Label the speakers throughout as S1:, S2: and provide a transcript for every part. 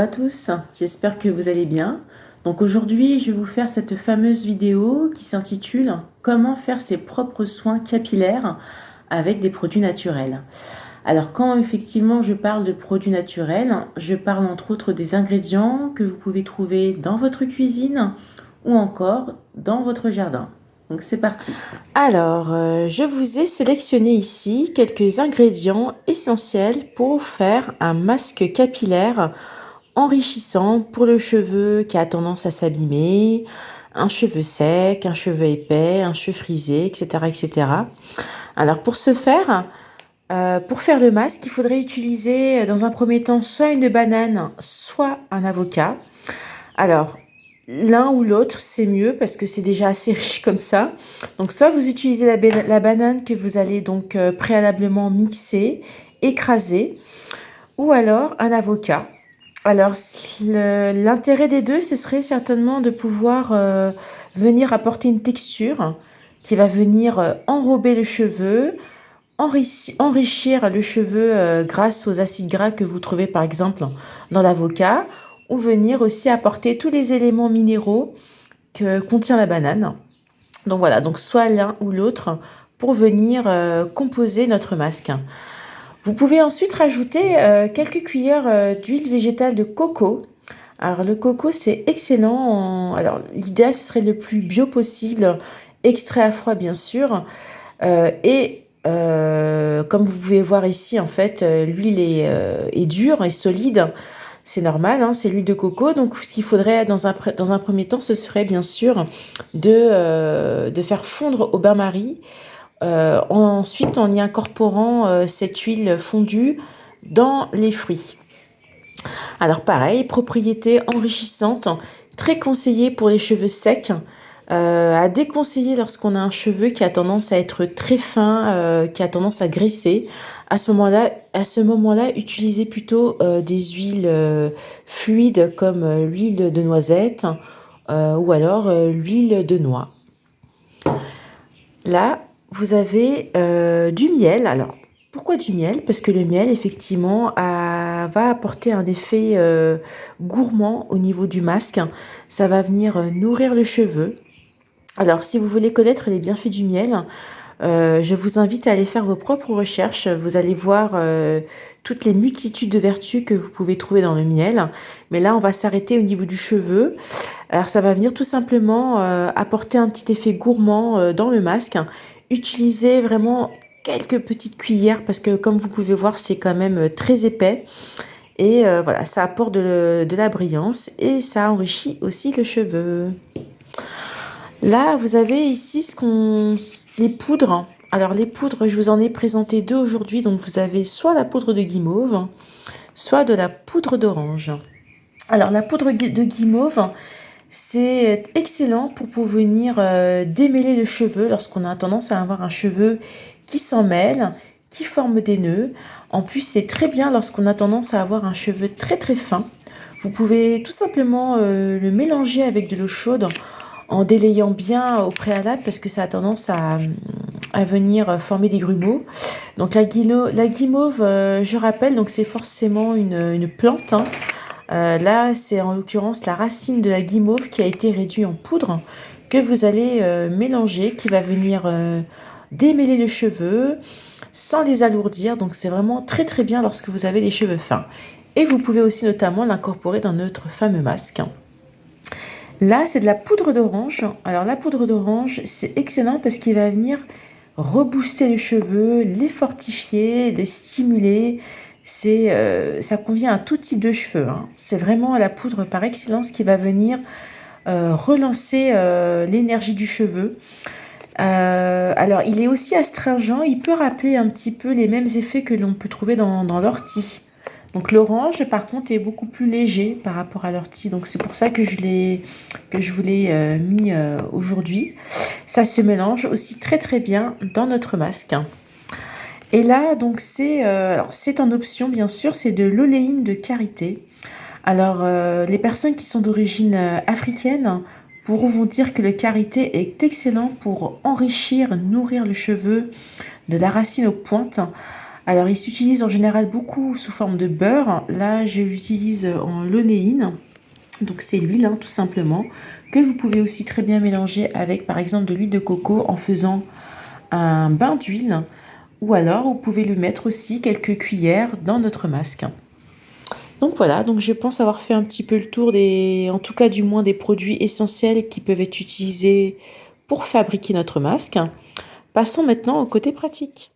S1: à tous, j'espère que vous allez bien. Donc aujourd'hui, je vais vous faire cette fameuse vidéo qui s'intitule Comment faire ses propres soins capillaires avec des produits naturels. Alors quand effectivement je parle de produits naturels, je parle entre autres des ingrédients que vous pouvez trouver dans votre cuisine ou encore dans votre jardin. Donc c'est parti. Alors, je vous ai sélectionné ici quelques ingrédients essentiels pour faire un masque capillaire enrichissant pour le cheveu qui a tendance à s'abîmer, un cheveu sec, un cheveu épais, un cheveu frisé, etc., etc. Alors pour faire le masque, il faudrait utiliser dans un premier temps soit une banane, soit un avocat. Alors, l'un ou l'autre, c'est mieux parce que c'est déjà assez riche comme ça. Donc, soit vous utilisez la banane que vous allez donc préalablement mixer, écraser, ou alors un avocat. Alors, l'intérêt des deux, ce serait certainement de pouvoir venir apporter une texture qui va venir enrober le cheveu, enrichir le cheveu grâce aux acides gras que vous trouvez par exemple dans l'avocat, ou venir aussi apporter tous les éléments minéraux que contient la banane. Donc voilà, donc soit l'un ou l'autre pour venir composer notre masque. Vous pouvez ensuite rajouter quelques cuillères d'huile végétale de coco. Alors le coco c'est excellent. Alors l'idéal ce serait le plus bio possible, extrait à froid bien sûr. Comme vous pouvez voir ici en fait l'huile est dure et solide. C'est normal, hein, c'est l'huile de coco. Donc ce qu'il faudrait dans un premier temps ce serait bien sûr de faire fondre au bain-marie. Ensuite, en y incorporant cette huile fondue dans les fruits. Alors pareil, propriété enrichissante, très conseillée pour les cheveux secs, à déconseiller lorsqu'on a un cheveu qui a tendance à être très fin, qui a tendance à graisser. À ce moment-là, utilisez plutôt des huiles fluides comme l'huile de noisette ou alors l'huile de noix. Là, vous avez du miel. Alors, pourquoi du miel? Parce que le miel, effectivement, va apporter un effet gourmand au niveau du masque. Ça va venir nourrir le cheveu. Alors, si vous voulez connaître les bienfaits du miel, je vous invite à aller faire vos propres recherches. Vous allez voir toutes les multitudes de vertus que vous pouvez trouver dans le miel. Mais là, on va s'arrêter au niveau du cheveu. Alors, ça va venir tout simplement apporter un petit effet gourmand dans le masque. Utilisez vraiment quelques petites cuillères parce que, comme vous pouvez voir, c'est quand même très épais. Et voilà, ça apporte de la brillance et ça enrichit aussi le cheveu. Là, vous avez ici les poudres. Alors, les poudres, je vous en ai présenté deux aujourd'hui. Donc, vous avez soit la poudre de guimauve, soit de la poudre d'orange. Alors, la poudre de guimauve, c'est excellent pour venir démêler le cheveu lorsqu'on a tendance à avoir un cheveu qui s'en mêle, qui forme des nœuds. En plus, c'est très bien lorsqu'on a tendance à avoir un cheveu très très fin. Vous pouvez tout simplement le mélanger avec de l'eau chaude en délayant bien au préalable parce que ça a tendance à venir former des grumeaux. Donc la guimauve, je rappelle, donc c'est forcément une plante, hein. Là, c'est en l'occurrence la racine de la guimauve qui a été réduite en poudre que vous allez mélanger, qui va venir démêler les cheveux sans les alourdir. Donc c'est vraiment très très bien lorsque vous avez des cheveux fins. Et vous pouvez aussi notamment l'incorporer dans notre fameux masque. Là, c'est de la poudre d'orange. Alors la poudre d'orange, c'est excellent parce qu'il va venir rebooster les cheveux, les fortifier, les stimuler. Ça convient à tout type de cheveux, hein. C'est vraiment la poudre par excellence qui va venir relancer l'énergie du cheveu. Alors, il est aussi astringent. Il peut rappeler un petit peu les mêmes effets que l'on peut trouver dans l'ortie. Donc l'orange, par contre, est beaucoup plus léger par rapport à l'ortie. Donc c'est pour ça que je vous l'ai mis aujourd'hui. Ça se mélange aussi très très bien dans notre masque. Et là, donc c'est en option bien sûr, c'est de l'oléine de karité. Alors les personnes qui sont d'origine africaine pourront vous dire que le karité est excellent pour enrichir, nourrir le cheveu de la racine aux pointes. Alors, il s'utilise en général beaucoup sous forme de beurre. Là, je l'utilise en leunéine. Donc, c'est l'huile, hein, tout simplement, que vous pouvez aussi très bien mélanger avec, par exemple, de l'huile de coco en faisant un bain d'huile. Ou alors, vous pouvez lui mettre aussi quelques cuillères dans notre masque. Donc voilà, donc je pense avoir fait un petit peu le tour des, en tout cas du moins des produits essentiels qui peuvent être utilisés pour fabriquer notre masque. Passons maintenant au côté pratique.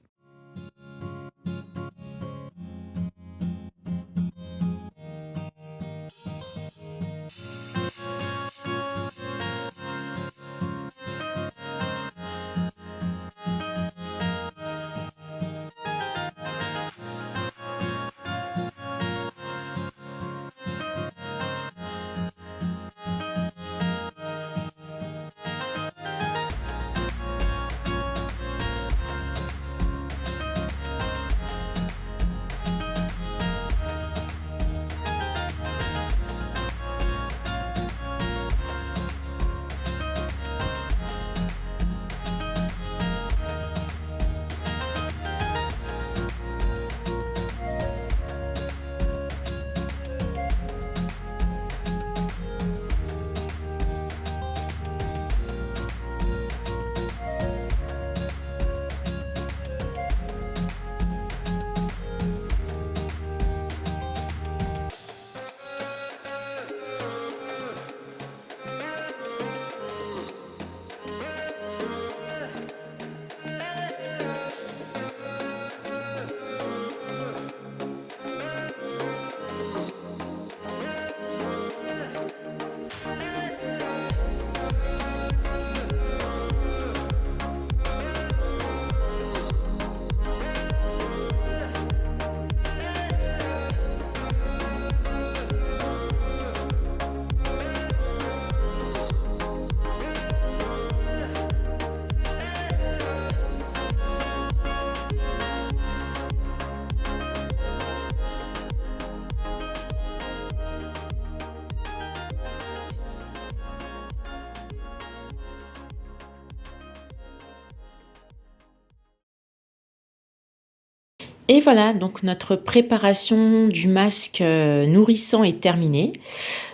S1: Et voilà, donc notre préparation du masque nourrissant est terminée.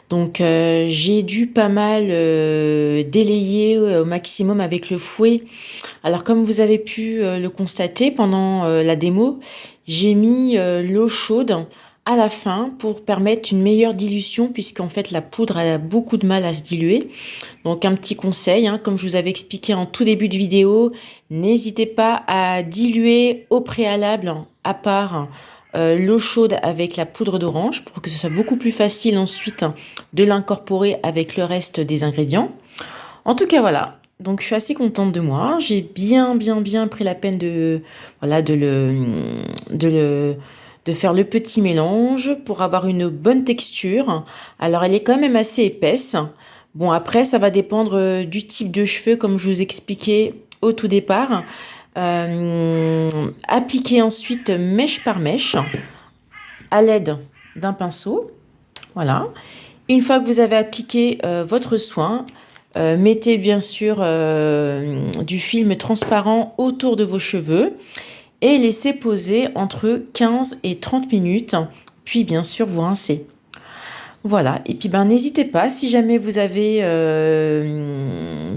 S1: Donc j'ai dû pas mal délayer au maximum avec le fouet. Alors comme vous avez pu le constater pendant la démo, j'ai mis l'eau chaude à la fin pour permettre une meilleure dilution puisqu'en fait la poudre a beaucoup de mal à se diluer. Donc un petit conseil, hein, comme je vous avais expliqué en tout début de vidéo, n'hésitez pas à diluer au préalable à part l'eau chaude avec la poudre d'orange pour que ce soit beaucoup plus facile ensuite de l'incorporer avec le reste des ingrédients. En tout cas voilà, donc je suis assez contente de moi. J'ai bien pris la peine de, voilà, de faire le petit mélange pour avoir une bonne texture. Alors elle est quand même assez épaisse. Bon après ça va dépendre du type de cheveux comme je vous expliquais au tout départ. Appliquer ensuite mèche par mèche à l'aide d'un pinceau. Voilà. Une fois que vous avez appliqué votre soin, mettez bien sûr du film transparent autour de vos cheveux et laissez poser entre 15 et 30 minutes, puis bien sûr vous rincez. Voilà, et puis n'hésitez pas si jamais vous avez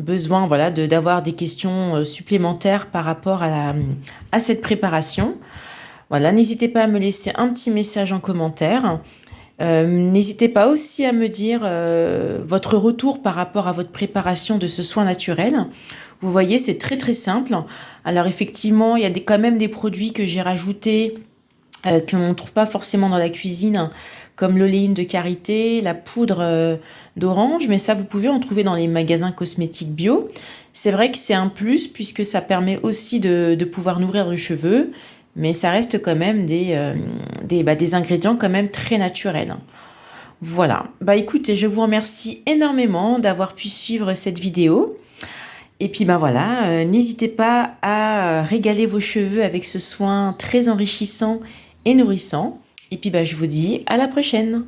S1: besoin voilà, d'avoir des questions supplémentaires par rapport à cette préparation. Voilà, n'hésitez pas à me laisser un petit message en commentaire. N'hésitez pas aussi à me dire votre retour par rapport à votre préparation de ce soin naturel. Vous voyez, c'est très simple. Alors effectivement, il y a quand même des produits que j'ai rajoutés qu'on ne trouve pas forcément dans la cuisine, comme l'oléine de karité, la poudre d'orange, mais ça vous pouvez en trouver dans les magasins cosmétiques bio. C'est vrai que c'est un plus puisque ça permet aussi de pouvoir nourrir le cheveu, mais ça reste quand même des ingrédients quand même très naturels. Voilà, écoutez, je vous remercie énormément d'avoir pu suivre cette vidéo. Et puis voilà, n'hésitez pas à régaler vos cheveux avec ce soin très enrichissant et nourrissant. Et puis je vous dis à la prochaine.